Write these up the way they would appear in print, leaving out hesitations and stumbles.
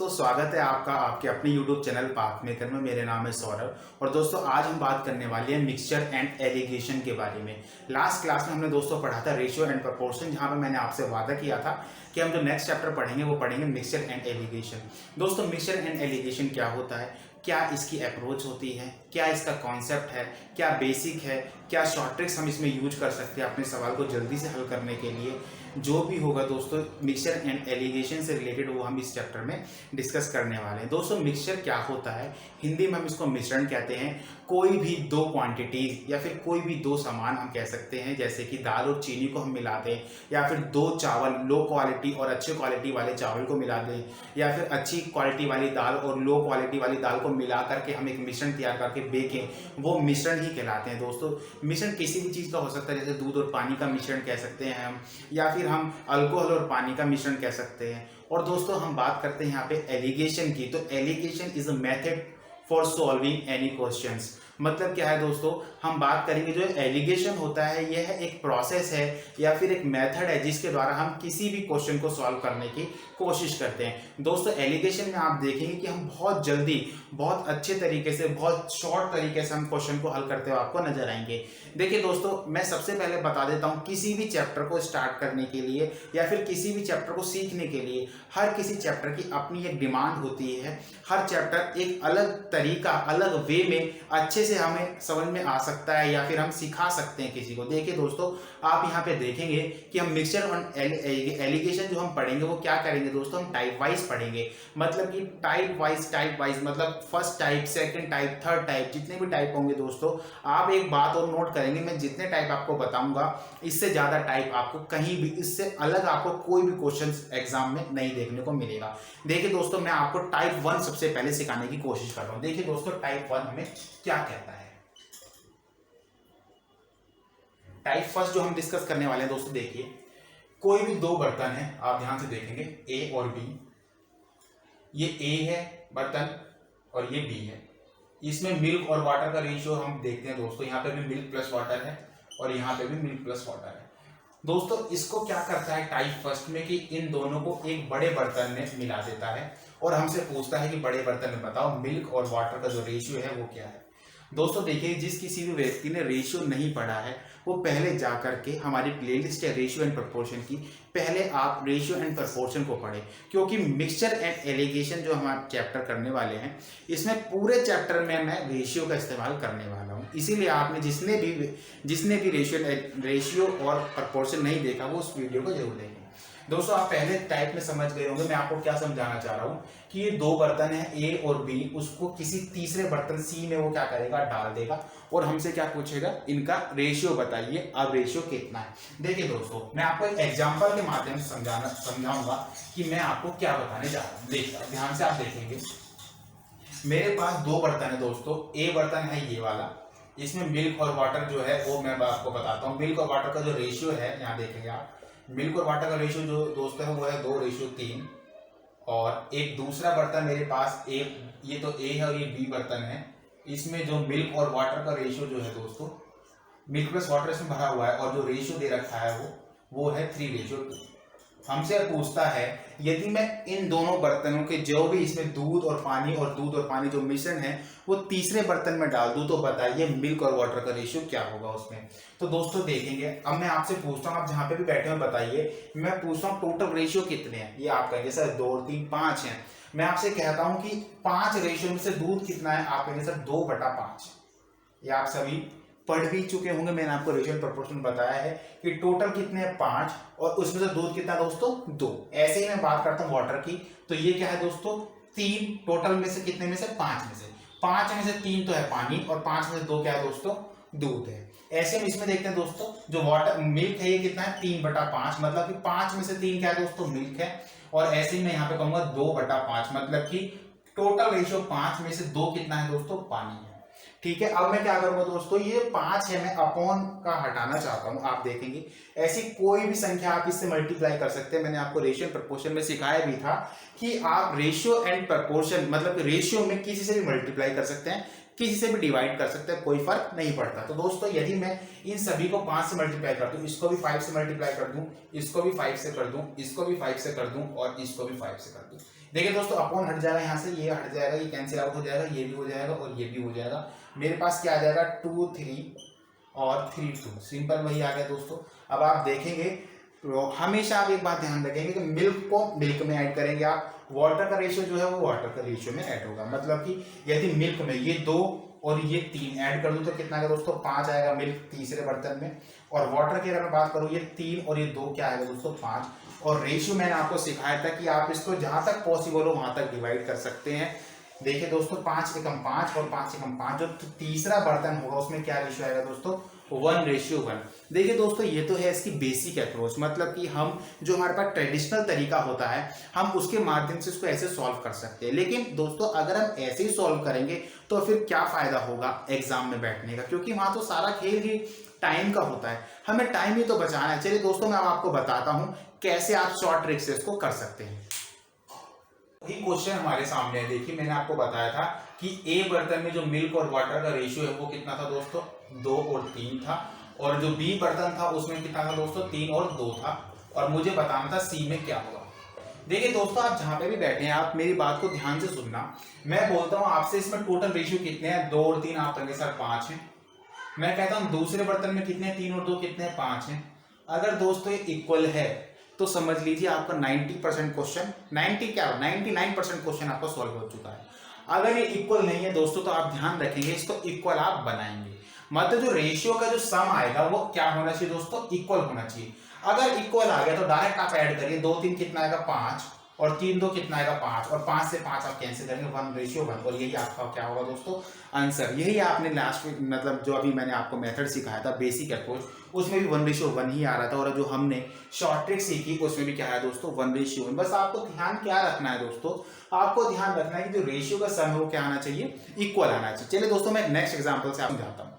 दोस्तों स्वागत है आपका आपके अपने YouTube चैनल पाथ मेकर में। मेरे नाम है सौरभ और दोस्तों आज हम बात करने वाले हैं मिक्सचर एंड एलिगेशन के बारे में। लास्ट क्लास में हमने दोस्तों पढ़ा था रेशियो एंड प्रोपोर्शन, जहां पे मैंने आपसे वादा किया था कि हम जो नेक्स्ट चैप्टर पढ़ेंगे वो पढ़ेंगे मिक्सचर एंड एलिगेशन। दोस्तों मिक्सचर एंड एलिगेशन क्या होता है, क्या इसकी अप्रोच होती है, क्या इसका कॉन्सेप्ट है, क्या बेसिक है, क्या शॉर्ट ट्रिक्स हम इसमें यूज कर सकते हैं अपने सवाल को जल्दी से हल करने के लिए, जो भी होगा दोस्तों मिक्सचर एंड एलिगेशन से रिलेटेड वो हम इस चैप्टर में डिस्कस करने वाले हैं। दोस्तों मिक्सचर क्या होता है, हिंदी में हम इसको मिश्रण कहते हैं। कोई भी दो क्वांटिटीज या फिर कोई भी दो सामान हम कह सकते हैं, जैसे कि दाल और चीनी को हम मिला दें, या फिर दो चावल लो क्वालिटी और अच्छे क्वालिटी वाले चावल को मिला दें, या फिर अच्छी क्वालिटी वाली दाल और लो क्वालिटी वाली दाल को मिला करके हम एक मिश्रण तैयार करके बेकें, वो मिश्रण ही कहलाते हैं। दोस्तों मिश्रण किसी भी चीज़ का हो सकता है, जैसे दूध और पानी का मिश्रण कह सकते हैं हम, या फिर हम अल्कोहल और पानी का मिश्रण कह सकते हैं। और दोस्तों हम बात करते हैं यहाँ पे एलिगेशन की, तो alligation is a method for solving any questions. मतलब क्या है दोस्तों, हम बात करेंगे जो एलिगेशन होता है यह एक प्रोसेस है या फिर एक मेथड है जिसके द्वारा हम किसी भी क्वेश्चन को सॉल्व करने की कोशिश करते हैं। दोस्तों एलिगेशन में आप देखेंगे कि हम बहुत जल्दी बहुत अच्छे तरीके से बहुत शॉर्ट तरीके से हम क्वेश्चन को हल करते हुए आपको नजर आएंगे। देखिए दोस्तों मैं सबसे पहले बता देता हूँ, किसी भी चैप्टर को स्टार्ट करने के लिए या फिर किसी भी चैप्टर को सीखने के लिए हर किसी चैप्टर की अपनी एक डिमांड होती है। हर चैप्टर एक अलग तरीका अलग वे में अच्छे से हमें समझ में आ सकता है या फिर हम सिखा सकते हैं किसी को। देखिए दोस्तों आप यहाँ पे देखेंगे कि हम मिक्सचर और एलिगेशन जो हम पढ़ेंगे वो क्या करेंगे दोस्तों, हम टाइप वाइज पढ़ेंगे। मतलब कि टाइप वाइज मतलब first type, second type, third type, जितने भी टाइप होंगे दोस्तों आप एक बात और नोट करेंगे, मैं जितने टाइप आपको बताऊंगा इससे ज्यादा टाइप आपको कहीं भी इससे अलग आपको कोई भी क्वेश्चन एग्जाम में नहीं देखने को मिलेगा। देखिए दोस्तों मैं आपको टाइप 1 सबसे पहले सिखाने की कोशिश कर रहा हूं। देखिए दोस्तों टाइप 1 हमें क्या कहता है। टाइप फर्स्ट जो हम डिस्कस करने वाले हैं दोस्तों, देखिए कोई भी दो बर्तन है, आप ध्यान से देखेंगे ए और बी। ये ए है बर्तन और ये बी है। इसमें मिल्क और वाटर का रेशियो हम देखते हैं दोस्तों, यहाँ पे भी मिल्क प्लस वाटर है और यहाँ पे भी मिल्क प्लस वाटर है। दोस्तों इसको क्या करता है टाइप फर्स्ट में कि इन दोनों को एक बड़े बर्तन में मिला देता है और हमसे पूछता है कि बड़े बर्तन में बताओ मिल्क और वाटर का जो रेशियो है वो क्या है। दोस्तों देखिए जिस किसी भी व्यक्ति ने रेशियो नहीं पढ़ा है वो पहले जा करके हमारी प्लेलिस्ट है रेशियो एंड प्रोपोर्शन की, पहले आप रेशियो एंड प्रोपोर्शन को पढ़ें, क्योंकि मिक्सचर एंड एलिगेशन जो हम चैप्टर करने वाले हैं इसमें पूरे चैप्टर में मैं रेशियो का इस्तेमाल करने वाला हूं। इसीलिए आपने जिसने भी रेशियो और प्रोपोर्शन नहीं देखा वो उस वीडियो को जरूर देखें। दोस्तों आप पहले टाइप में समझ गए होंगे मैं आपको क्या समझाना चाह रहा हूं कि ये दो बर्तन है ए और बी, उसको किसी तीसरे बर्तन सी में वो क्या करेगा, डाल देगा और हमसे क्या पूछेगा, इनका रेशियो बताइए, अब रेशियो कितना है। देखिए दोस्तों मैं आपको एक एग्जांपल के माध्यम से समझाऊंगा कि मैं आपको क्या बताने जा रहा हूं। देखिए ध्यान से आप देखेंगे मेरे पास दो बर्तन है दोस्तों, ए बर्तन है ये वाला, इसमें मिल्क और वाटर जो है वो मैं आपको बताता हूँ। मिल्क और वाटर का जो रेशियो है यहाँ देखेंगे आप, मिल्क और वाटर का रेशियो जो दोस्तों है वो है 2:3। और एक दूसरा बर्तन मेरे पास ये तो ए है और ये बी बर्तन है, इसमें जो मिल्क और वाटर का रेशियो जो है दोस्तों मिल्क प्लस वाटर इसमें भरा हुआ है और जो रेशियो दे रखा है वो है 3:2। हमसे पूछता है यदि मैं इन दोनों बर्तनों के जो भी इसमें दूध और पानी जो मिश्रण है वो तीसरे बर्तन में डाल दूं तो बताइए मिल्क और वाटर का रेशियो क्या होगा उसमें। तो दोस्तों देखेंगे अब मैं आपसे पूछता हूं, आप जहां पे भी बैठे हुए बताइए, मैं पूछता हूं टोटल रेशियो कितने हैं, ये आप कहेंगे सर 2 3 5 हैं। मैं आपसे कहता हूं कि 5 रेशियो में से दूध कितना है, आप कहेंगे सर 2/5। ये आप सभी पढ़ भी चुके होंगे, मैंने आपको रेशियो प्रोपोर्शन बताया है कि टोटल कितने हैं 5 और उसमें से दूध कितना दोस्तों 2। ऐसे ही मैं बात करता हूं वाटर की, तो ये क्या है दोस्तों 3, टोटल में से कितने में से 5 में से 3 तो है पानी और 5 में से 2 क्या है दोस्तों दूध है। ऐसे में इसमें देखते हैं दोस्तों जो वाटर मिल्क है ये कितना है 3/5, मतलब कि 5 में से 3 क्या है दोस्तों मिल्क है। और ऐसे ही मैं यहाँ पे कहूंगा 2/5, मतलब कि टोटल रेशियो 5 में से 2 कितना है दोस्तों पानी है। ठीक है, अब मैं क्या करूंगा दोस्तों, ये 5 है, मैं अपॉन का हटाना चाहता हूं। आप देखेंगे ऐसी कोई भी संख्या आप इससे मल्टीप्लाई कर सकते हैं। मैंने आपको रेशियो एंड प्रपोर्शन में सिखाया भी था कि आप रेशियो एंड प्रपोर्शन मतलब रेशियो में किसी से भी मल्टीप्लाई कर सकते हैं, किसी से भी डिवाइड कर सकते हैं, कोई फर्क नहीं पड़ता। तो दोस्तों यदि मैं इन सभी को 5 से मल्टीप्लाई कर दूं, इसको भी 5 से मल्टीप्लाई कर दूं, इसको भी 5 से कर दूं, इसको भी 5 से कर दूं और इसको भी 5 से कर दूं, देखिए दोस्तों अपॉन हट जाएगा, यहाँ से ये हट जाएगा, ये कैंसिल आउट हो जाएगा, ये भी हो जाएगा और ये भी हो जाएगा। मेरे पास क्या आ जाएगा 2 3 और 3 2, सिंपल वही आ गया दोस्तों। अब आप देखेंगे हमेशा आप एक बात ध्यान रखेंगे कि मिल्क को मिल्क में ऐड करेंगे आप, वाटर का रेशियो जो है वो वाटर का रेशियो में ऐड होगा। मतलब कि यदि मिल्क में ये 2 और ये 3 ऐड कर दूं तो कितना आएगा दोस्तों 5 आएगा मिल्क तीसरे बर्तन में। और वाटर की अगर मैं बात करूं ये 3 और ये 2 क्या आएगा दोस्तों 5। और रेशियो मैंने आपको सिखाया था कि आप इसको जहां तक पॉसिबल हो वहां तक डिवाइड कर सकते हैं। देखिए दोस्तों 5 एकम 5 और 5 एकम 5, जो तीसरा बर्तन होगा उसमें क्या रेशियो आएगा दोस्तों 1:1। देखिए दोस्तों ये तो है इसकी बेसिक अप्रोच, मतलब कि हम जो हमारे पास ट्रेडिशनल तरीका होता है हम उसके माध्यम से इसको ऐसे सॉल्व कर सकते हैं। लेकिन दोस्तों अगर हम ऐसे ही सॉल्व करेंगे तो फिर क्या फायदा होगा एग्जाम में बैठने का, क्योंकि वहां तो सारा खेल ही टाइम का होता है, हमें टाइम ही तो बचाना है। चलिए दोस्तों मैं आपको बताता हूं कैसे आप शॉर्ट ट्रिक से इसको कर सकते हैं। वही क्वेश्चन हमारे सामने है, देखिए मैंने आपको बताया था कि ए बर्तन में जो मिल्क और वाटर का रेशियो है वो कितना था दोस्तों 2 और 3 था, और जो बी बर्तन था उसमें कितना था दोस्तों 3 और 2 था, और मुझे बताना था सी में क्या होगा। देखिए दोस्तों आप जहां पे भी बैठे हैं आप मेरी बात को ध्यान से सुनना, मैं बोलता हूं आपसे इसमें टोटल रेशियो कितने हैं 2 और 3, आप कहेंगे सर 5 है। मैं कहता हूं दूसरे बर्तन में कितने 3 और 2 कितने 5 है। अगर दोस्तों ये इक्वल है तो समझ लीजिए आपका 90% क्वेश्चन 99% क्वेश्चन आपका सॉल्व हो चुका है। अगर ये इक्वल नहीं है दोस्तों तो आप ध्यान रखेंगे इसको इक्वल आप बनाएंगे, मतलब जो रेशियो का जो सम आएगा वो क्या होना चाहिए दोस्तों इक्वल होना चाहिए। अगर इक्वल आ गया तो डायरेक्ट आप ऐड करिए, 2 3 कितना आएगा 5 और 3 2 कितना आएगा 5 और 5 से 5 आप कैंसिल करेंगे 1:1, और यही आपका क्या होगा दोस्तों आंसर। यही आपने लास्ट मतलब जो अभी मैंने आपको मेथड सिखाया था बेसिक अप्रोच उसमें भी 1:1 ही आ रहा था, और जो हमने शॉर्ट ट्रिक सीखी उसमें भी क्या है दोस्तों 1:1। बस आपको ध्यान क्या रखना है दोस्तों, आपको ध्यान रखना है कि जो रेशियो का सम है वो क्या आना चाहिए इक्वल आना चाहिए। चलिए दोस्तों मैं नेक्स्ट एग्जांपल से आपको समझाता हूं।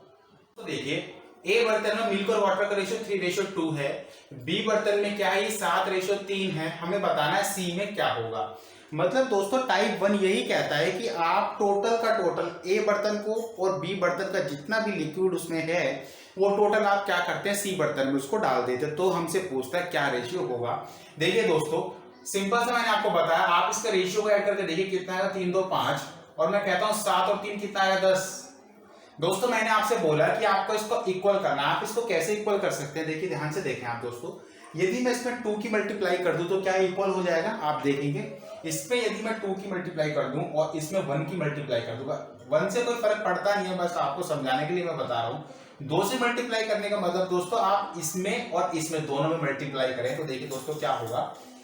तो देखिए ए बर्तन में मिल्क और वाटर का रेशियो 3:2 है, बी बर्तन में क्या है ये 7:3 है, हमें बताना है सी में क्या होगा। मतलब दोस्तों टाइप 1 यही कहता है कि आप टोटल का टोटल ए बर्तन को और बी बर्तन का जितना भी लिक्विड उसमें है वो टोटल आप क्या करते हैं सी बर्तन में उसको डाल देते हैं, तो हमसे पूछता है क्या रेशियो होगा। देखिए दोस्तों सिंपल से मैंने आपको बताया, आप इसका रेशियो को ऐड करके देखिए कितना आएगा 3 2 5, और मैं कहता हूं 7 और 3 कितना आएगा 10। दोस्तों मैंने आपसे बोला कि आपको इसको इक्वल करना है, आप इसको कैसे इक्वल कर सकते हैं देखिए ध्यान से देखें आप दोस्तों। यदि मैं इसमें 2 की मल्टीप्लाई कर दूं तो क्या इक्वल हो जाएगा, आप देखेंगे इसमें यदि मैं 2 की मल्टीप्लाई कर दूं और इसमें 1 की मल्टीप्लाई कर दूंगा, 1 से कोई फर्क पड़ता नहीं है, बस आपको समझाने के लिए मैं बता रहा हूं। 2 से मल्टीप्लाई करने का मतलब दोस्तों आप इसमें और इसमें दोनों में मल्टीप्लाई करें तो देखिए दोस्तों क्या होगा।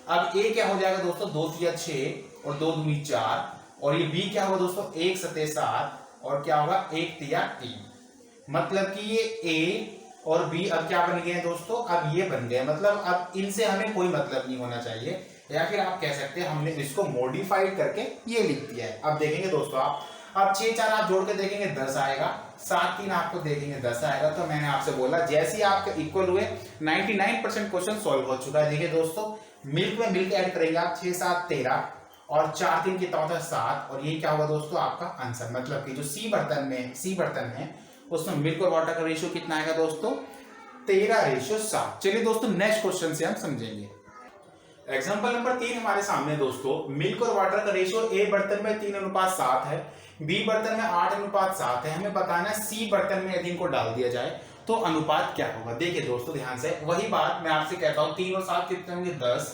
अब ए क्या हो जाएगा दोस्तों 2 3 6 और 2 दूनी 4, और ये बी क्या होगा दोस्तों 1 7 7 और क्या होगा 1 3 3। मतलब कि ये ए और बी अब क्या बन गए हैं दोस्तों, अब ये बन गए, मतलब अब इनसे हमें कोई मतलब नहीं होना चाहिए, या फिर आप कह सकते हैं हमने इसको मॉडिफाइड करके ये लिख दिया है। अब देखेंगे दोस्तों आप अब 6 4 आप जोड़ के देखेंगे 10 आएगा, 7 3 आपको देखेंगे 10 आएगा। तो मैंने आपसे बोला जैसे ही आपके इक्वल हुए 99% क्वेश्चन सॉल्व हो चुका है। देखिए दोस्तों मिल्क में मिल्क ऐड करेंगे आप 6 7 13 और 4 3 कितना होता है 7, और ये क्या होगा दोस्तों आपका आंसर। मतलब कि जो सी बर्तन है उसमें मिल्क और वाटर का रेशियो कितना आएगा दोस्तों 13:7। चलिए दोस्तों नेक्स्ट क्वेश्चन से हम समझेंगे। एग्जांपल नंबर 3 हमारे सामने दोस्तों, मिल्क और वाटर का रेशियो ए बर्तन में 3:7 है, बी बर्तन में 8:7 है, हमें बताना है सी बर्तन में यदि इनको डाल दिया जाए तो अनुपात क्या होगा। देखिए दोस्तों ध्यान से वही बात मैं आपसे कहता हूं, 3 और 7 कितने होंगे 10,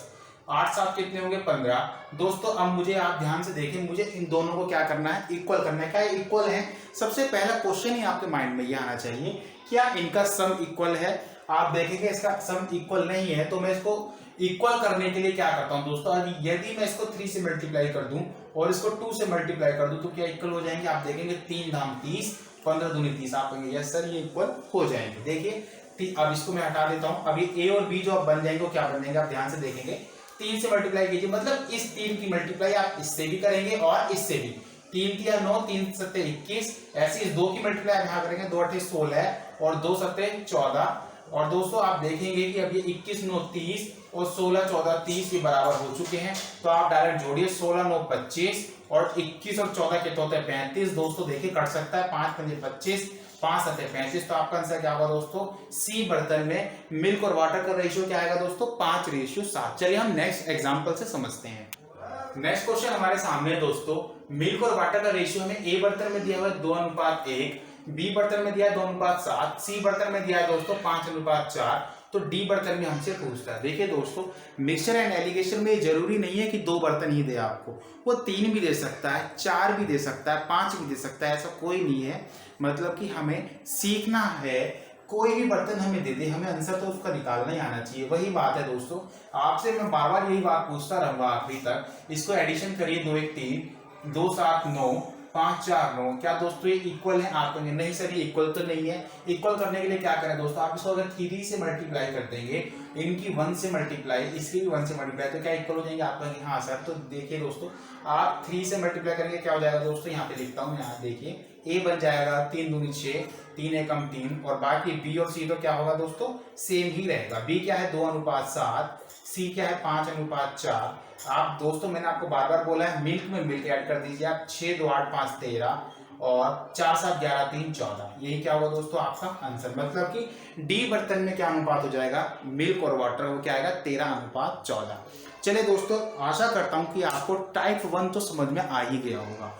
8 7 कितने होंगे 15। दोस्तों अब मुझे आप ध्यान से देखें, मुझे इन दोनों को क्या करना है इक्वल करना है। क्या इक्वल है, सबसे पहला क्वेश्चन ही आपके माइंड में ये आना चाहिए क्या इनका सम इक्वल है। आप देखेंगे इसका सम इक्वल नहीं है, तो मैं इसको इक्वल करने के लिए क्या करता हूं दोस्तों, यदि मैं इसको 3 से मल्टीप्लाई कर दूं और इसको 2 से मल्टीप्लाई कर दूं तो क्या इक्वल हो जाएंगे। आप देखेंगे 3 धाम 30, 15 दूनी 30, आप कहेंगे यस सर ये इक्वल हो जाएंगे। देखिए अब इसको मैं हटा देता हूं, अभी ए और बी जो अब बन जाएंगे वो क्या बन जाएंगे, आप ध्यान से देखेंगे 3 से मल्टीप्लाई कीजिए, मतलब इस 3 की मल्टीप्लाई आप इससे भी करेंगे और इससे भी, 3 तिया 9, 3 सत्ते 21, ऐसे इस 2 की मल्टीप्लाई यहाँ करेंगे, 2 8 16 और 2 सत्ते 14। और दोस्तों आप देखेंगे कि अब ये 21 9 30 और 16 14 30 के बराबर हो चुके हैं, तो आप डायरेक्ट जोड़िए 16 9 25 और 21 और 14 के होते हैं 35। दोस्तों देखिए कट सकता है, 5 पंजे 25, 5 सत्ते 35। तो आपका आंसर क्या होगा दोस्तों, सी बर्तन में मिल्क और वाटर का रेशियो क्या आएगा दोस्तों, 5:7। चलिए हम नेक्स्ट एग्जांपल से समझते हैं। नेक्स्ट क्वेश्चन हमारे सामने है दोस्तों, मिल्क और वाटर का रेशियो हमें ए बर्तन में दिया हुआ है 2:1, बी बर्तन में दिया है 2:7, सी बर्तन में दिया है दोस्तों 5:4, तो डी बर्तन में हमसे पूछता है। देखिए दोस्तों, मिक्सचर एंड एलिगेशन में जरूरी नहीं है कि 2 बर्तन ही दे आपको, वो 3 भी दे सकता है, 4 भी दे सकता है, 5 भी दे सकता है, ऐसा कोई नहीं है। मतलब कि हमें सीखना है, कोई भी बर्तन हमें दे दे, हमें आंसर तो उसका निकालना ही आना चाहिए। वही बात है दोस्तों, आपसे मैं बार बार यही बात पूछता रहूंगा आखिरी तक। इसको एडिशन करिए, 2 1 3, 2 7 9, 5 4 9। क्या दोस्तों ये इक्वल है? आप कहेंगे नहीं सर ये इक्वल तो नहीं है। इक्वल करने के लिए क्या करें दोस्तों, आप इसको अगर 3 से मल्टीप्लाई कर देंगे, इनकी 1 से मल्टीप्लाई, इसकी भी 1 से मल्टीप्लाई, तो क्या इक्वल हो जाएंगे? आप कहेंगे हाँ सर। तो देखिए दोस्तों, आप 3 से मल्टीप्लाई करेंगे क्या हो जाएगा दोस्तों, यहाँ पे लिखता हूँ, यहाँ देखिए ए बन जाएगा 3 दूनी 6, 3 एकम 3, और बाकी बी और सी तो क्या होगा दोस्तों, सेम ही रहेगा। बी क्या है 2:7, सी क्या है 5:4। आप दोस्तों मैंने आपको बार बार बोला है, मिल्क में मिल्क ऐड कर दीजिए आप, 6 2 8 5 13 और 4 7 11 3 14। यही क्या होगा दोस्तों आपका आंसर। मतलब कि डी बर्तन में क्या अनुपात हो जाएगा, मिल्क और वाटर, वो क्या आएगा 13:14। चलिए दोस्तों, आशा करता हूं कि आपको टाइप 1 तो समझ में आ ही गया होगा।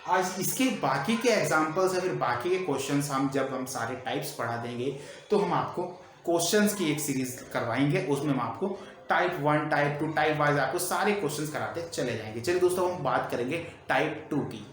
आज इसके बाकी के एग्जाम्पल्स या फिर बाकी के क्वेश्चंस जब हम सारे टाइप्स पढ़ा देंगे, तो हम आपको क्वेश्चंस की एक सीरीज करवाएंगे, उसमें हम आपको टाइप 1 टाइप 2 टाइप वाइज आपको सारे क्वेश्चंस कराते चले जाएंगे। चलिए दोस्तों, हम बात करेंगे टाइप 2 की।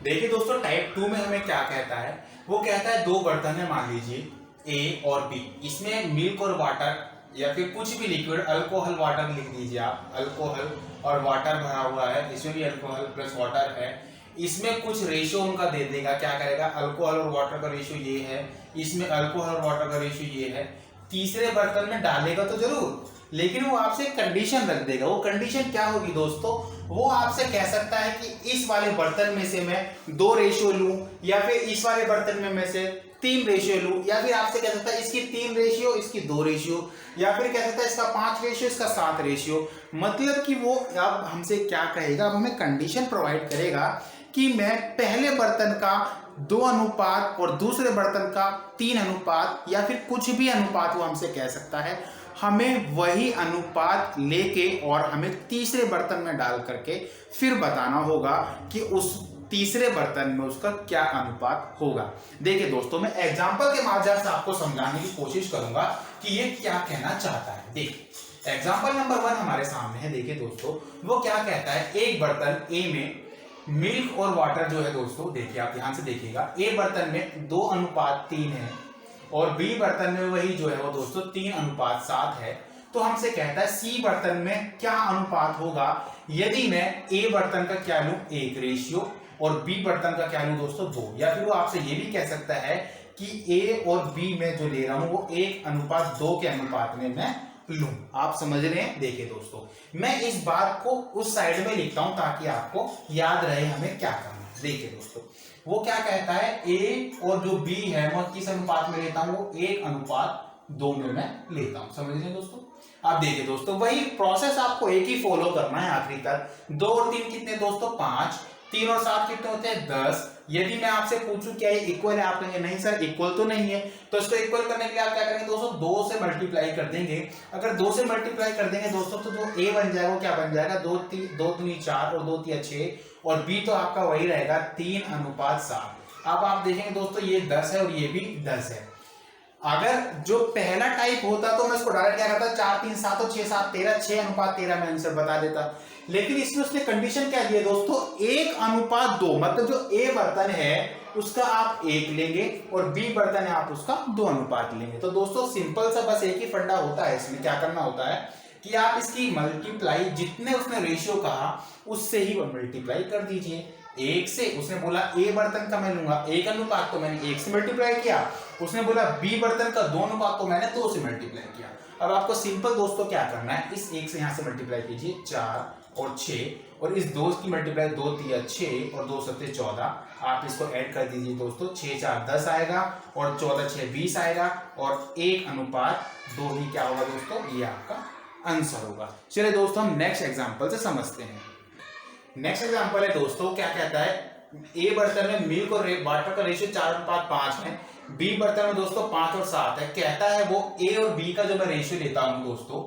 देखिए दोस्तों, टाइप 2 में हमें क्या कहता है, वो कहता है 2 बर्तन है, मान लीजिए ए और बी, इसमें मिल्क और वाटर या फिर कुछ भी लिक्विड, अल्कोहल वाटर लिख दीजिए आप, अल्कोहल और वाटर भरा हुआ है, इसमें भी अल्कोहल प्लस वाटर है। इसमें कुछ रेशियो उनका दे देगा, क्या करेगा, अल्कोहल और वाटर का रेशियो ये है, इसमें अल्कोहल और वाटर का रेशियो ये है। तीसरे बर्तन में डालेगा तो जरूर, लेकिन वो आपसे कंडीशन रख देगा। वो कंडीशन क्या होगी दोस्तों, वो आपसे कह सकता है कि इस वाले बर्तन में से मैं 2 रेशियो लूं, या फिर इस वाले बर्तन में मैं से 3 रेशियो लूं, या फिर आपसे कह सकता है इसकी 3 रेशियो, इसकी 2 रेशियो, या फिर कह सकता है इसका 5 रेशियो, इसका 7 रेशियो। मतलब कि वो अब हमसे क्या कहेगा, अब हमें कंडीशन प्रोवाइड करेगा कि मैं पहले बर्तन का 2 अनुपात और दूसरे बर्तन का 3 अनुपात, या फिर कुछ भी अनुपात वो हमसे कह सकता है। हमें वही अनुपात लेके और हमें तीसरे बर्तन में डाल करके फिर बताना होगा कि उस तीसरे बर्तन में उसका क्या अनुपात होगा। देखिए दोस्तों, मैं एग्जांपल के माध्यम से आपको समझाने की कोशिश करूंगा कि ये क्या कहना चाहता है। देखिए एग्जांपल नंबर 1 हमारे सामने है। देखिए दोस्तों, वो क्या कहता है, एक बर्तन ए में मिल्क और वाटर जो है दोस्तों, देखिए आप ध्यान से देखिएगा, ए बर्तन में 2:3 है और बी बर्तन में वही जो है वो दोस्तों 3:7 है। तो हमसे कहता है सी बर्तन में क्या अनुपात होगा यदि मैं ए बर्तन का क्या लूं 1 रेशियो और बी बर्तन का क्या लूं दोस्तों 2। या फिर वो आपसे ये भी कह सकता है कि ए और बी में जो ले रहा हूं वो 1:2 के अनुपात में मैं लूं। आप समझ रहे हैं। देखिए दोस्तों, मैं इस बात को उस साइड में लिखता हूं ताकि आपको याद रहे हमें क्या करना है। देखिए दोस्तों, वो क्या कहता है, ए और जो बी है मैं किस अनुपात में लेता हूं, वो 1:2 में मैं लेता हूं। समझ रहे हैं दोस्तों। अब देखिए दोस्तों, वही प्रोसेस आपको एक ही फॉलो करना है आखिरी तक। 2 और 3 कितने दोस्तों 5, 3 और 7 कितने होते हैं 10। यदि मैं आपसे पूछूं क्या ये इक्वल है, आप कहेंगे नहीं सर इक्वल तो नहीं है। तो इसको इक्वल करने के लिए आप क्या करेंगे दोस्तों, 2 से मल्टीप्लाई कर देंगे। अगर 2 से मल्टीप्लाई कर देंगे दोस्तों तो जो ए बन जाएगा वो क्या बन जाएगा, 2 दूनी 4 और 2 तिया 6, और बी तो आपका वही रहेगा 3:7। अब आप देखेंगे दोस्तों, ये 10 है और ये भी 10 है। अगर जो पहला टाइप होता तो मैं इसको डायरेक्ट क्या करता, 4 3 7 और 6 7 13, 6:13 में आंसर बता देता। लेकिन इसमें उसने कंडीशन क्या दी है दोस्तों, 1:2। मतलब जो ए बर्तन है उसका आप 1 लेंगे और बी बर्तन है आप उसका 2 अनुपात लेंगे। तो दोस्तों सिंपल सा बस एक ही फंडा होता है। इसमें क्या करना होता है कि आप इसकी मल्टीप्लाई जितने उसने रेशियो कहा उससे ही वो मल्टीप्लाई कर दीजिए। 1 से उसने बोला ए बर्तन का मैं लूंगा 1 अनुपात, तो मैंने 1 से मल्टीप्लाई किया। उसने बोला बी बर्तन का 2 अनुपात, तो मैंने 2 से मल्टीप्लाई किया। अब आपको सिंपल दोस्तों क्या करना है, इस 1 से यहां से मल्टीप्लाई कीजिए 4 और 6 और इस 2 की मल्टीप्लाई 2 तिया 6 और 2 सत्ते 14। आप इसको ऐड कर दीजिए दोस्तों, 6 4 10 आएगा और 14 6 20 आएगा और 1:2 ही क्या होगा दोस्तों, ये आपका आंसर होगा। चलिए दोस्तों हम नेक्स्ट एग्जांपल से समझते हैं। नेक्स्ट एग्जांपल है दोस्तों, क्या कहता है, ए बर्तन में मिल्क और वाटर का रेशियो 4:5 है, बी बर्तन में दोस्तों 5 और 7 है। कहता है वो ए और बी का जो मैं रेशियो लेता हूं दोस्तों,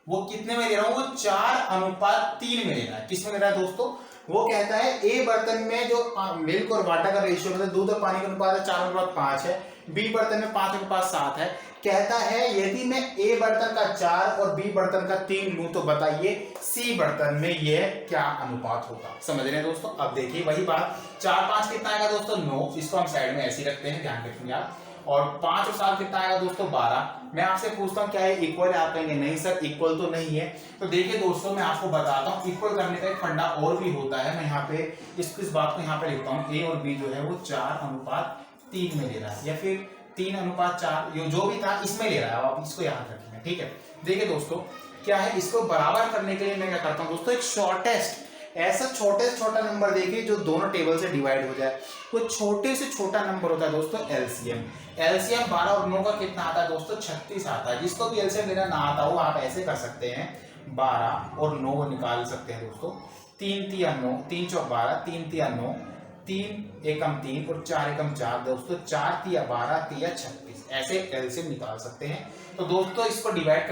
वो कितने में ले रहा हूं, वो 4:3 में ले रहा है। किस में ले रहा है दोस्तों, वो कहता है ए बर्तन में जो मिल्क और वाटर का रेशियो मतलब दूध और पानी का अनुपात है 4:5 है, बी बर्तन में 5:7 है। कहता है यदि मैं ए बर्तन का 4 और बी बर्तन का 3 लूं तो बताइए सी बर्तन में ये क्या अनुपात होगा। समझ रहे हैं दोस्तों। अब देखिए वही बात, 4 5 कितना आएगा दोस्तों, 9, इसको हम साइड में ऐसे ही रखते हैं, ध्यान रखेंगे आप। और 5 और 7 कितना आएगा दोस्तों, 12। मैं आपसे पूछता हूं क्या ये इक्वल है, आप कहेंगे नहीं सर इक्वल तो नहीं है। तो देखिए दोस्तों मैं आपको बताता हूं, इक्वल करने का एक फंडा और भी होता है। मैं यहाँ पे इस बात को यहाँ पे लिखता हूँ, ए और बी जो है वो 4:3 में ले रहा है या फिर 3:4 जो भी था इसमें ले रहा है, आप इसको याद रखेंगे, ठीक है। देखिए दोस्तों क्या है, इसको बराबर करने के लिए मैं क्या करता हूं दोस्तों, एक शॉर्टेस्ट ऐसा छोटे से छोटा नंबर देखिए जो दोनों टेबल से डिवाइड हो जाए। तो छोटे से छोटा नंबर होता है दोस्तों एलसीएम। एलसीएम 12 और 9 का कितना आता है दोस्तों, 36 आता है। जिसको भी एलसीएम लेना ना आता हो आप ऐसे कर सकते हैं, 12 और 9 निकाल सकते हैं दोस्तों। 3 तिया 9, 3 चौक 12, 3 तिया 9, 3 एकम 3 और 4 एकम 4 दोस्तों, 4 तिया 12 तिया 36, ऐसे एलसीएम निकाल सकते हैं। तो दोस्तों इसको डिवाइड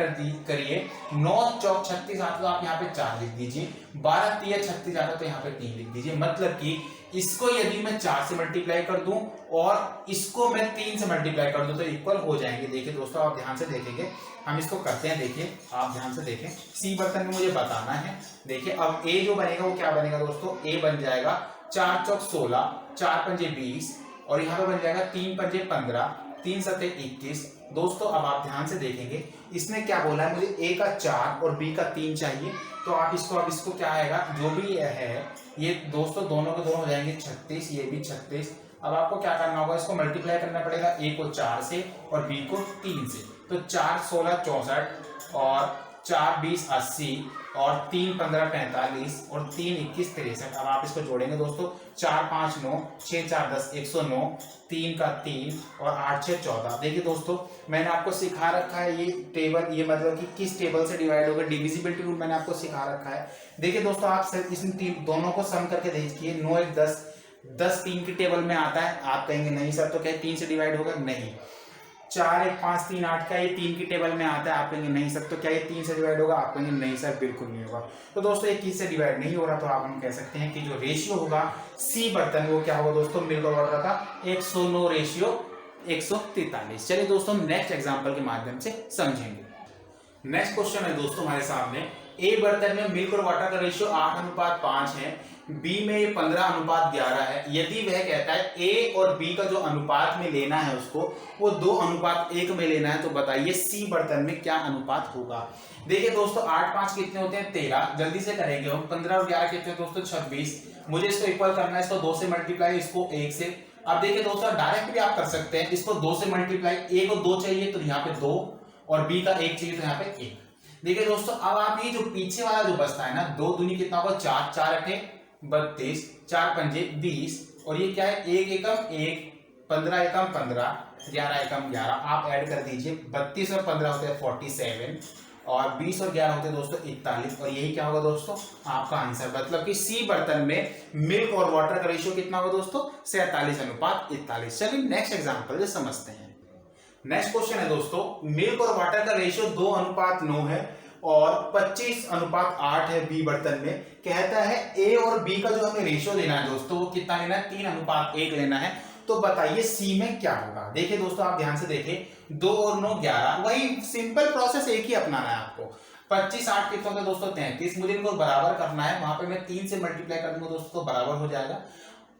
करिए, 9 चौक 36 आता तो आप यहाँ पे 4 लिख दीजिए, 12 तिया 36 आता तो यहाँ पे 3 लिख दीजिए। मतलब कि इसको यदि मैं 4 से मल्टीप्लाई कर दूं और इसको मैं 3 से मल्टीप्लाई कर दूं तो इक्वल हो जाएंगे। देखिए दोस्तों आप ध्यान से देखेंगे, हम इसको करते हैं। देखिए आप ध्यान से देखें, सी बर्तन में मुझे बताना है। देखिए अब ए जो बनेगा वो क्या बनेगा दोस्तों, ए बन जाएगा 4 चौक 16, 4 पंजे 20 और यहाँ पे बन जाएगा 3 पंजे 15, 3 सत्ते 21। दोस्तों अब आप ध्यान से देखेंगे, इसने क्या बोला है, मुझे ए का 4 और बी का 3 चाहिए। तो आप इसको, अब इसको क्या आएगा, जो भी है ये दोस्तों दोनों के दोनों हो जाएंगे 36, ये भी 36। अब आपको क्या करना होगा, इसको मल्टीप्लाई करना पड़ेगा, ए को 4 से और बी को 3 से। तो 4 16 64 और 4 20 80 और 3 15 45 और 3 21 63। अब आप इसको जोड़ेंगे दोस्तों, 4 5 9, 6 4 10 109, 3 का 3 और 8 6 14। देखिए दोस्तों मैंने आपको सिखा रखा है ये टेबल, ये मतलब कि किस टेबल से डिवाइड होगा, डिविजिबिलिटी रूल मैंने आपको सिखा रखा है। देखिए दोस्तों आप इन दोनों को सम करके देखिए, 9 1 10, 10 3 की टेबल में आता है। आप कहेंगे नहीं सर तो क्या 3 से डिवाइड होगा, नहीं। 4 1 5 3 8 क्या ये 3 की टेबल में आता है, आप कहेंगे नहीं सर तो क्या ये 3 से डिवाइड होगा, आप कहेंगे नहीं सर बिल्कुल नहीं होगा। तो दोस्तों ये किस से डिवाइड नहीं हो रहा, तो आप हम कह सकते हैं कि जो रेशियो होगा सी बर्तन वो क्या होगा दोस्तों, मिल्क और वाटर का 109 रेशियो 143। चलिए दोस्तों नेक्स्ट एग्जांपल के माध्यम से समझेंगे। नेक्स्ट क्वेश्चन है दोस्तों हमारे सामने, ए बर्तन में मिल्क और वाटर का रेशियो 8:5 है, बी में ये 15:11 है। यदि वह कहता है ए और बी का जो अनुपात में लेना है उसको वो 2:1 में लेना है, तो बताइए सी बर्तन में क्या अनुपात होगा। देखिए दोस्तों 8 5 कितने होते हैं, 13। जल्दी से करेंगे हम। 15 और 11 कितने दोस्तों, 26। मुझे इसको इक्वल करना है, इसको 2 से मल्टीप्लाई, इसको 1 से। अब देखिए दोस्तों डायरेक्ट भी आप कर सकते हैं, इसको 2 से मल्टीप्लाई, ए को 2 चाहिए तो यहाँ पे 2 और बी का 1 चाहिए तो यहाँ पे 1। देखिए दोस्तों अब आप ये जो पीछे वाला जो बचता है ना, 2 दूनी कितना होगा, 4 4 अठे 32, 4 पंजे 20 और ये क्या है, 1 एकम 1, 15 एकम 15, 11 एकम 11। आप ऐड कर दीजिए, 32 और 15 होते हैं 47 और 20 और 11 होते हैं दोस्तों 41 और यही क्या होगा दोस्तों आपका आंसर। मतलब कि सी बर्तन में मिल्क और वाटर का रेशियो कितना होगा दोस्तों, 47:41। चलिए नेक्स्ट एग्जांपल से समझते हैं। नेक्स्ट क्वेश्चन है दोस्तों, मिल्क और वाटर का रेशियो 2:9 है और 25:8 है बी बर्तन में। कहता है ए और बी का जो हमें रेशियो लेना है दोस्तों वो कितना लेना है, 3:1 लेना है। तो बताइए सी में क्या होगा। देखिए दोस्तों आप ध्यान से देखें, 2 और 9 11, वही सिंपल प्रोसेस एक ही अपनाना है आपको। 25 8 कितना होगा दोस्तों 33। मुझे इनको बराबर करना है, वहां पे मैं 3 से मल्टीप्लाई कर दूंगा दोस्तों तो बराबर हो जाएगा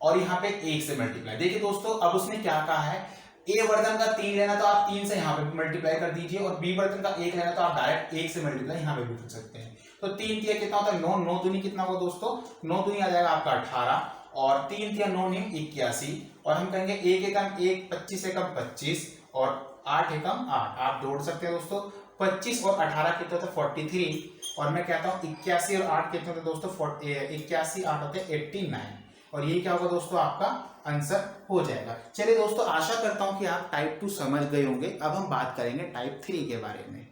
और यहाँ पे 1 से मल्टीप्लाई। देखिए दोस्तों अब उसने क्या कहा है, ए बर्तन का 3 लेना तो आप 3 से यहाँ पे मल्टीप्लाई कर दीजिए और बी बर्तन का 1 लेना तो आप डायरेक्ट 1 से मल्टीप्लाई यहाँ पे भी कर सकते हैं। तो 3 तिया कितना होता है 9, 9 दूनी कितना होगा दोस्तों, 9 दूनी आ जाएगा आपका 18 और 3 तिया 9 9 81 और हम कहेंगे 1 एकम 1, 25 एकम 25 और 8 एकम 8। आप जोड़ सकते हैं दोस्तों, 25 और 18 कितने होते हैं 43, और मैं कहता हूँ 81 और 8 कितने होते हैं दोस्तों 81 8 होते हैं 89, और ये क्या होगा दोस्तों आपका आंसर हो जाएगा। चलिए दोस्तों, आशा करता हूं कि आप टाइप 2 समझ गए होंगे। अब हम बात करेंगे टाइप 3 के बारे में।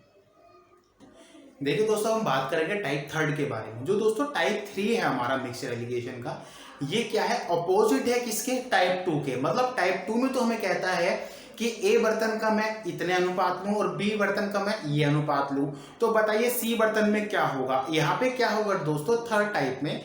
देखिए दोस्तों, हम बात करेंगे टाइप 3 के बारे में। जो दोस्तों टाइप 3 है हमारा मिक्सचर एलिगेशन का, ये क्या है, अपोजिट है किसके, टाइप 2 के। मतलब टाइप 2 में तो हमें कहता है कि ए बर्तन का मैं इतने अनुपात लूं और बी बर्तन का मैं ये अनुपात लूं। तो बताइए सी बर्तन में क्या होगा। यहाँ पे क्या होगा दोस्तों, थर्ड टाइप में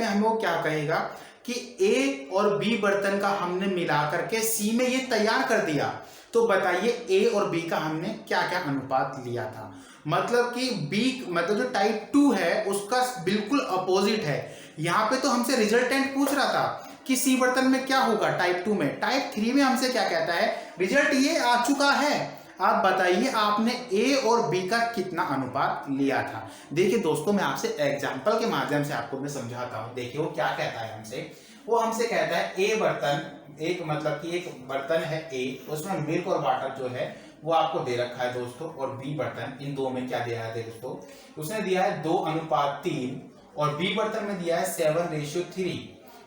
हमें वो क्या कहेगा कि ए और बी बर्तन का हमने मिला करके सी में ये तैयार कर दिया। तो बताइए ए और बी का हमने क्या क्या अनुपात लिया था। मतलब कि बी मतलब जो टाइप 2 है उसका बिल्कुल अपोजिट है। यहाँ पे तो हमसे रिजल्टेंट पूछ रहा था कि सी बर्तन में क्या होगा टाइप 2 में। टाइप 3 में हमसे क्या कहता है, रिजल्ट ये आ चुका है, आप बताइए आपने ए और बी का कितना अनुपात लिया था। देखिए दोस्तों, मैं आपसे एग्जांपल के माध्यम से आपको मैं समझाता हूं। देखिए वो क्या कहता है हमसे, वो हमसे कहता है ए बर्तन, एक मतलब कि एक बर्तन है ए, उसमें मिल्क और वाटर जो है वो आपको दे रखा है दोस्तों, और बी बर्तन, इन दो में क्या दिया है दोस्तों, उसने दिया है 2:3, और बी बर्तन में दिया है 7:3,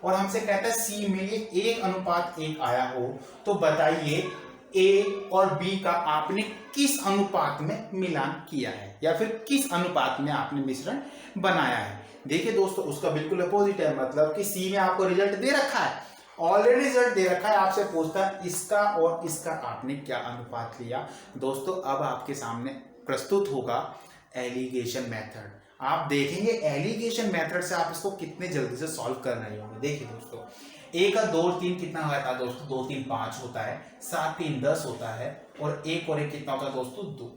और हमसे कहता है सी में ये 1:1 आया हो। तो बताइए ए और बी का आपने किस अनुपात में मिलान किया है, या फिर किस अनुपात में आपने मिश्रण बनाया है। देखिए दोस्तों, उसका बिल्कुल अपोजिट है। मतलब कि सी में आपको रिजल्ट दे रखा है, ऑलरेडी रिजल्ट दे रखा है, आपसे पूछता है इसका और इसका आपने क्या अनुपात लिया। दोस्तों अब आपके सामने प्रस्तुत होगा एलिगेशन मेथड। आप देखेंगे एलिगेशन मेथड से आप इसको कितने जल्दी से सॉल्व कर रहे होंगे। देखिए दोस्तों, ए का 2 और 3 कितना होता है दोस्तों, 2 3 5 होता है, 7 3 10 होता है, और एक और एक कितना होता है दोस्तों 2।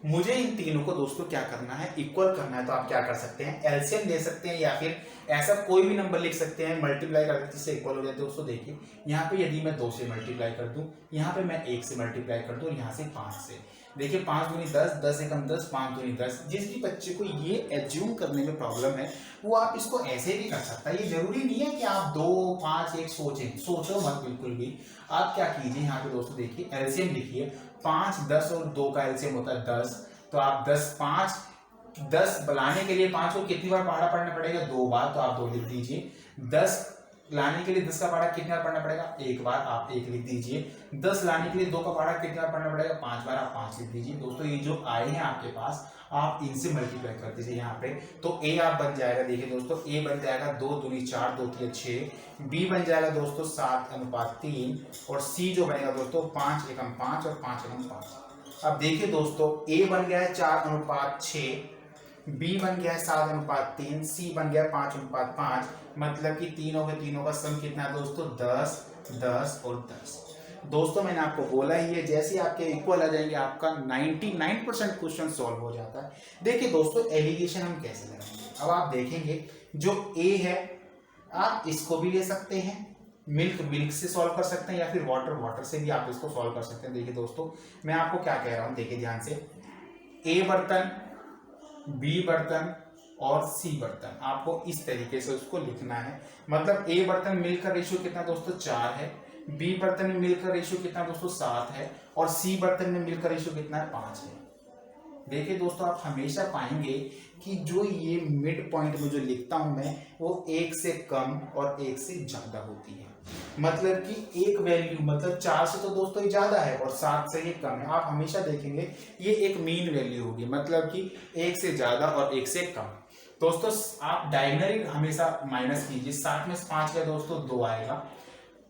मुझे इन तीनों को दोस्तों क्या करना है, इक्वल करना है। तो आप क्या कर सकते हैं, एलसीएम ले सकते हैं, या फिर ऐसा कोई भी नंबर लिख सकते हैं, मल्टीप्लाई कर सकते हैं, इक्वल हो जाते हैं दोस्तों। देखिए यहाँ पे यदि मैं 2 से मल्टीप्लाई कर दूं, यहाँ पे मैं 1 से मल्टीप्लाई कर दूं, और यहाँ से 5 से। देखिए 5 दूनी 10, 10 एकम 10, 5 दूनी 10। जिस भी बच्चे को ये एज्यूम करने में प्रॉब्लम है वो आप इसको ऐसे भी कर सकता है। ये जरूरी नहीं है कि आप 2 5 1 सोचो मत बिल्कुल भी। आप क्या कीजिए, यहाँ पे दोस्तों देखिए एलसीएम लिखिए, 5 10 और 2 का एलसीएम होता है 10। तो आप 10 लाने के लिए 5 को कितनी बार पहाड़ा पढ़ना पड़ेगा, 2 बार, तो आप 2 लिख दीजिए। 10 लाने के लिए 10 का पहाड़ा कितनी बार पढ़ना पड़ेगा, 1 बार, आप 1 लिख दीजिए। 10 लाने के लिए 2 का पहाड़ा कितनी बार पढ़ना पड़ेगा, 5 बार, आप 5 लिख दीजिए। दोस्तों ये जो आए हैं आपके पास, आप इनसे मल्टीप्लाई कर दीजिए यहाँ पे। तो ए आप बन जाएगा, देखिए दोस्तों ए बन जाएगा 2 दूनी 4, 2 3 6। बी बन जाएगा दोस्तों 7:3, और सी जो बनेगा दोस्तों 5 एकम 5 और 5 एकम 5। अब देखिए दोस्तों, ए बन गया है 4:6, बी बन गया है 7:3, सी बन गया है 5:5। मतलब कि तीनों का सम कितना है दोस्तों, 10 10 और 10। दोस्तों मैंने आपको बोला ही है, जैसे ही आपके इक्वल आ जाएंगे आपका 99% क्वेश्चन सॉल्व हो जाता है। देखिए दोस्तों एलिगेशन हम कैसे लगाएंगे, अब आप देखेंगे जो ए है आप इसको भी ले सकते हैं, मिल्क से सॉल्व कर सकते हैं, या फिर वाटर से भी आप इसको सॉल्व कर सकते हैं। देखिए दोस्तों मैं आपको क्या कह रहा हूं, देखिए ध्यान से, ए बर्तन, बी बर्तन और सी बर्तन, आपको इस तरीके से उसको लिखना है। मतलब ए बर्तन मिल्क का रेशियो कितना दोस्तों 4 है, बी बर्तन में मिल्क का रेशियो कितना दोस्तों 7 है, और सी बर्तन में मिल्क का रेशियो कितना है 5 है। देखिए दोस्तों आप हमेशा पाएंगे कि जो ये मिड पॉइंट में जो लिखता हूं मैं, वो 1 से कम और 1 से ज्यादा होती है। मतलब कि एक वैल्यू, मतलब 4 से तो दोस्तों ये ज्यादा है और 7 से ये कम है। आप हमेशा देखेंगे ये एक मीन वैल्यू होगी, मतलब कि 1 से ज्यादा और 1 से कम। दोस्तों आप डायगोनली हमेशा माइनस कीजिए, 7 में से 5 गया दोस्तों 2 आएगा,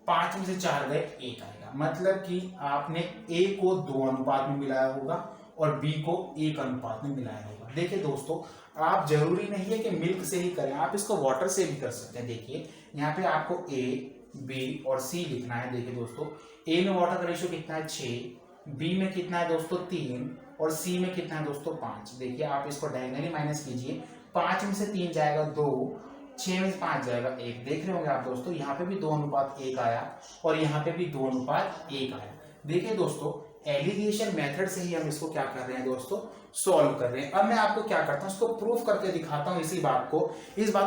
5 में से 4 गए 1 आएगा। मतलब कि आपने ए को 2 अनुपात में मिलाया होगा और बी को 1 अनुपात में मिलाया होगा। देखिए दोस्तों आप जरूरी नहीं है कि मिल्क से ही करें, आप इसको वाटर से भी कर सकते हैं। देखिए यहाँ पे आपको ए बी और सी लिखना है। देखिए दोस्तों ए में वाटर का रेशियो कितना है 6, बी में कितना है दोस्तों 3, और सी में कितना है दोस्तों 5। देखिए आप इसको डायगोनली माइनस कीजिए, 5 में से 3 जाएगा 2, 6 में से 5 जाएगा 1। देख रहे होंगे आप दोस्तों यहाँ पे भी 2:1 आया और यहाँ पे भी 2:1 आया। देखिए दोस्तों एलिगेशन मेथड से ही हम इसको क्या कर रहे हैं दोस्तों, सॉल्व कर रहे हैं। अब मैं आपको क्या करता हूँ, इसको प्रूफ करके दिखाता हूँ। इस बात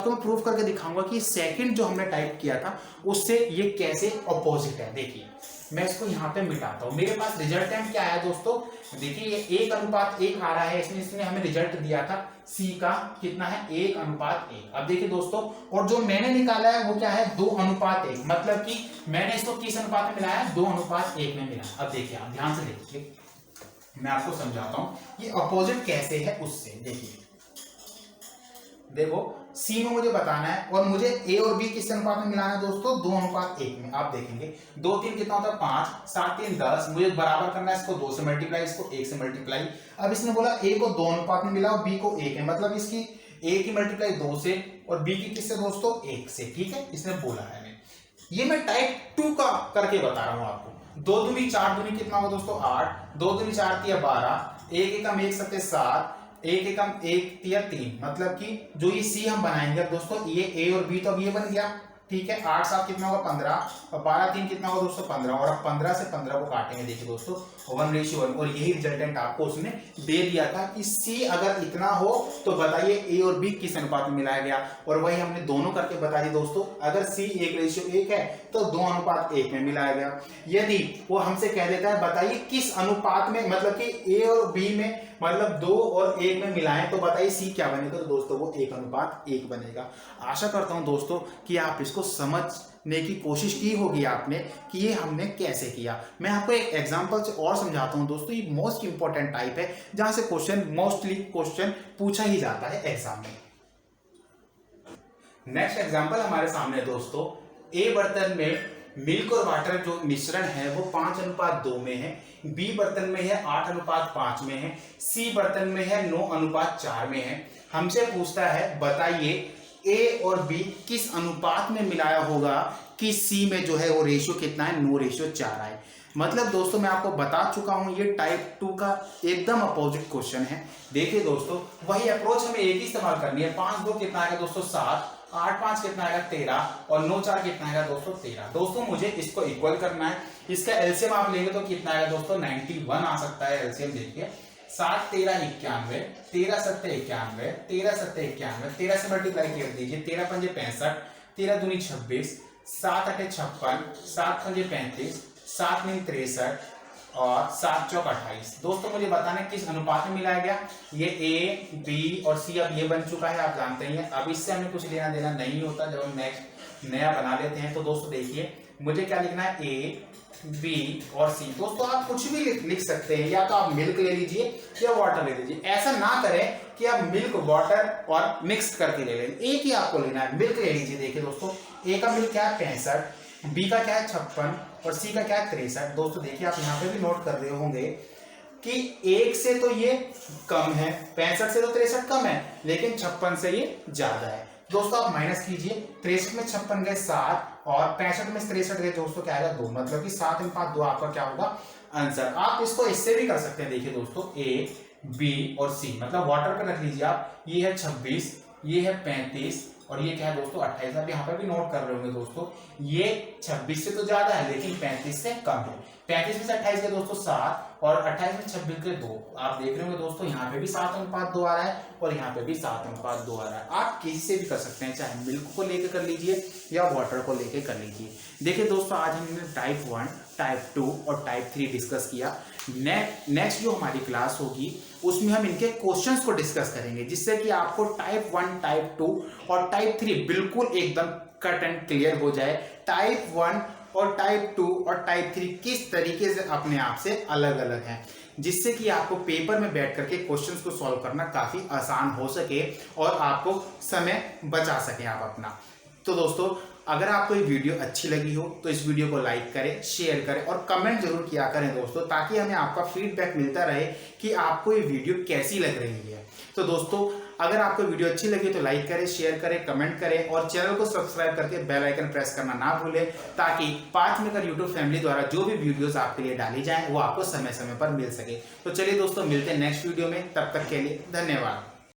को मैं प्रूफ करके दिखाऊंगा कि सेकंड जो हमने टाइप किया था उससे ये कैसे अपोजिट है। देखिए मैं इसको यहाँ पे मिटाता हूँ। मेरे पास रिजल्टेंट क्या है दोस्तों, देखिए ये 1:1 आ रहा है, इसने हमें रिजल्ट दिया था C का कितना है 1:1। अब देखिए दोस्तों, और जो मैंने निकाला है वो क्या है 2:1, मतलब कि मैंने इसको किस अनुपात में मिलाया है 2:1 में मिलाया। अब देखिए आप ध्यान से देखिए, मैं आपको समझाता हूं ये अपोजिट कैसे है उससे। देखिए देखो सी में मुझे बताना है और मुझे ए और बी किस अनुपात में मिलाना है दोस्तों 2:1 में। आप देखेंगे 2 3 कितना होता है 5, 7 3 10, मुझे बराबर करना है इसको 2 से मल्टीप्लाई, इसको 1 से मल्टीप्लाई। अब इसने बोला ए को 2 अनुपात में मिलाओ, बी को 1 है, मतलब इसकी ए की मल्टीप्लाई 2 से और बी की किससे दोस्तों 1 से। ठीक है, इसने बोला है। ये मैं टाइप 2 का करके बता रहा हूं आपको। 2 दूनी 4 दूनी कितना होगा दोस्तों 8, 2 दूनी 4 तिया 12, 1 एकम 1 सत्ते 7, 1 एकम 1 तिया 3, मतलब कि जो ये सी हम बनाएंगे दोस्तों, ये ए और बी तो अब ये बन गया। ठीक है, 8 7 कितना होगा 15 और 12 3 कितना होगा दोस्तों 15, और अब 15 से 15 को काटेंगे देखिए दोस्तों 1:1, और यही रिजल्टेंट आपको उसने दे दिया था कि सी अगर इतना हो तो बताइए ए और बी किस अनुपात में मिलाया गया, और वही हमने दोनों करके बता दी दोस्तों। अगर सी 1:1 है तो 2:1 में मिलाया गया। यदि वो हमसे कह देता है बताइए किस अनुपात में, मतलब कि ए और बी में मतलब 2 और 1 में मिलाएं, तो बताइए सी क्या बनेगा, तो दोस्तों वो 1:1 बनेगा। आशा करता हूं दोस्तों कि आप इसको समझने की कोशिश की होगी आपने कि ये हमने कैसे किया। मैं आपको एक एग्जांपल से और समझाता हूं दोस्तों। ये मोस्ट इंपॉर्टेंट टाइप है जहां से मोस्टली क्वेश्चन पूछा ही जाता है एग्जाम में। नेक्स्ट एग्जांपल हमारे सामने दोस्तों, ए बर्तन में मिल्क और वाटर जो मिश्रण है वो 5:2 में है, बी बर्तन में है 8:5 में है, सी बर्तन में है 9:4 में है। हमसे पूछता है बताइए ए और बी किस अनुपात में मिलाया होगा कि सी में जो है वो रेशियो कितना है 9:4 है। मतलब दोस्तों मैं आपको बता चुका हूं ये टाइप 2 का एकदम अपोजिट क्वेश्चन है। देखिए दोस्तों वही अप्रोच हमें एक ही इस्तेमाल करनी है। 5 2 कितना आएगा दोस्तों 7, 8 5 कितना आएगा 13 और 9 4 कितना आएगा दोस्तों 13। दोस्तों मुझे इसको इक्वल करना है। इसका एलसीएम आप लेंगे तो कितना आएगा दोस्तों 91 आ सकता है एलसीएम। देखिए 7 13 91, 13 7 91, 13 7 91, 13 से मल्टीप्लाई कर दीजिए, 13 पंजे 65, 13 दूनी 26, 7 8 56, 7 पंजे 35, 7 9 63 और 7 चौक 28। दोस्तों मुझे बताना है किस अनुपात में मिलाया गया। ये ए बी और सी अब ये बन चुका है, आप जानते ही हैं। अब इससे हमें कुछ लेना देना नहीं होता जब हम नेक्स्ट नया बना लेते हैं। तो दोस्तों देखिए मुझे क्या लिखना है ए बी और सी। दोस्तों आप कुछ भी लिख सकते हैं, या तो आप मिल्क ले लीजिए या वाटर ले लीजिए। ऐसा ना करें कि आप मिल्क वाटर और मिक्स करके ले लें, एक ही आपको लेना है, मिल्क ले लीजिए। देखिए दोस्तों ए का मिल्क क्या है 65, बी का क्या है 56 और सी का क्या है 63। दोस्तों देखिए आप यहाँ पे भी नोट कर रहे होंगे कि 1 से तो ये कम है, 65 से तो 63 कम है, लेकिन 56 से ये ज्यादा है। दोस्तों आप माइनस कीजिए, 63 में 56 गए 7 और 65 में 63 गए दोस्तों क्या आएगा 2, मतलब कि 7:2 आपका क्या होगा आंसर। आप इसको इससे भी कर सकते हैं। देखिए दोस्तों ए बी और सी, मतलब वाटर पे रख लीजिए आप, ये है 26, ये है 35 और ये क्या है दोस्तों 28। आप यहाँ पर भी नोट कर रहे होंगे दोस्तों, ये 26 से तो ज्यादा है लेकिन 35 से कम है। 35 में से 28 के दोस्तों 7 और 28 में 26 के 2। आप देख रहे होंगे दोस्तों यहाँ पे भी 7:2 आ रहा है और यहाँ पे भी 7:2 आ रहा है। आप किसी से भी कर सकते हैं, चाहे मिल्क को लेकर कर लीजिए या वाटर को लेकर कर लीजिए। देखिए दोस्तों आज हमने टाइप 1, टाइप 2 और टाइप 3 डिस्कस किया। नेक्स्ट जो हमारी क्लास होगी उसमें हम इनके क्वेश्चंस को डिस्कस करेंगे, जिससे कि आपको टाइप 1, टाइप 2 और टाइप 3 बिल्कुल एकदम कट एंड क्लियर हो जाए। टाइप 1 और टाइप 2 और टाइप 3 किस तरीके से अपने आप से अलग अलग हैं, जिससे कि आपको पेपर में बैठ करके क्वेश्चंस को सॉल्व करना काफी आसान हो सके और आपको समय बचा सके आप अपना। तो दोस्तों अगर आपको ये वीडियो अच्छी लगी हो तो इस वीडियो को लाइक करें, शेयर करें और कमेंट जरूर किया करें दोस्तों, ताकि हमें आपका फीडबैक मिलता रहे कि आपको ये वीडियो कैसी लग रही है। तो दोस्तों अगर आपको वीडियो अच्छी लगी तो लाइक करें, शेयर करें, कमेंट करें और चैनल को सब्सक्राइब करके बेल आइकन प्रेस करना ना भूलें, ताकि पाथ मेकर यूट्यूब फैमिली द्वारा जो भी वीडियोस आपके लिए डाली जाएं वो आपको समय समय पर मिल सके। तो चलिए दोस्तों मिलते हैं नेक्स्ट वीडियो में, तब तक के लिए धन्यवाद।